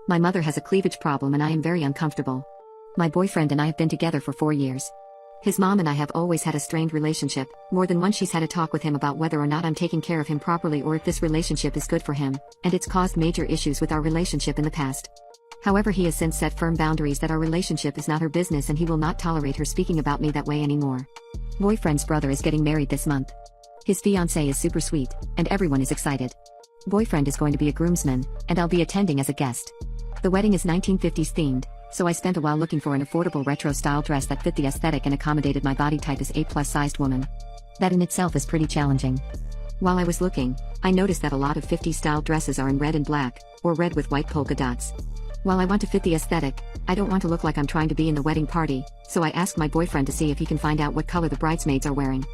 My mother has a cleavage problem and I am very uncomfortable. My boyfriend and I have been together for 4 years. His mom and I have always had a strained relationship. More than once she's had a talk with him about whether or not I'm taking care of him properly or if this relationship is good for him, and it's caused major issues with our relationship in the past. However, he has since set firm boundaries that our relationship is not her business and he will not tolerate her speaking about me that way anymore. Boyfriend's brother is getting married this month. His fiancée is super sweet, and everyone is excited. Boyfriend is going to be a groomsman, and I'll be attending as a guest. The wedding is 1950s themed, so I spent a while looking for an affordable retro-style dress that fit the aesthetic and accommodated my body type as A+ sized woman. That in itself is pretty challenging. While I was looking, I noticed that a lot of 50s style dresses are in red and black, or red with white polka dots. While I want to fit the aesthetic, I don't want to look like I'm trying to be in the wedding party, so I asked my boyfriend to see if he can find out what color the bridesmaids are wearing.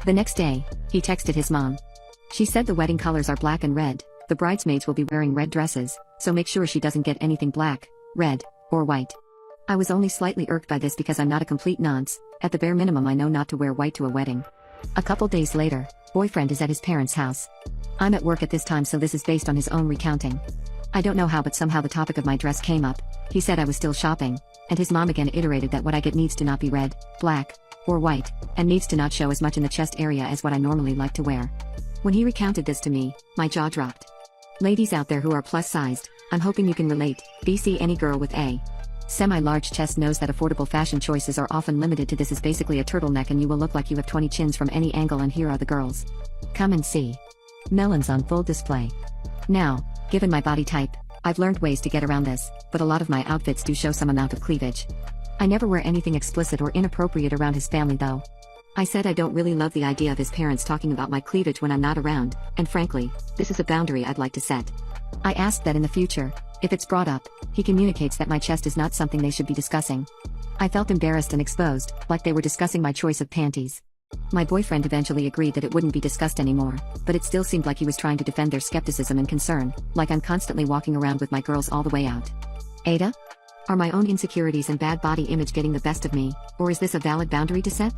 The next day, he texted his mom. She said the wedding colors are black and red, the bridesmaids will be wearing red dresses, so make sure she doesn't get anything black, red, or white. I was only slightly irked by this because I'm not a complete nonce. At the bare minimum I know not to wear white to a wedding. A couple days later, boyfriend is at his parents' house. I'm at work at this time, so this is based on his own recounting. I don't know how, but somehow the topic of my dress came up. He said I was still shopping, and his mom again iterated that what I get needs to not be red, black, or white, and needs to not show as much in the chest area as what I normally like to wear. When he recounted this to me, my jaw dropped. Ladies out there who are plus-sized, I'm hoping you can relate. BC any girl with a semi-large chest knows that affordable fashion choices are often limited to this is basically a turtleneck and you will look like you have 20 chins from any angle, and here are the girls. Come and see. Melons on full display. Now, given my body type, I've learned ways to get around this, but a lot of my outfits do show some amount of cleavage. I never wear anything explicit or inappropriate around his family though. I said I don't really love the idea of his parents talking about my cleavage when I'm not around, and frankly, this is a boundary I'd like to set. I asked that in the future, if it's brought up, he communicates that my chest is not something they should be discussing. I felt embarrassed and exposed, like they were discussing my choice of panties. My boyfriend eventually agreed that it wouldn't be discussed anymore, but it still seemed like he was trying to defend their skepticism and concern, like I'm constantly walking around with my girls all the way out. Ada? Are my own insecurities and bad body image getting the best of me, or is this a valid boundary to set?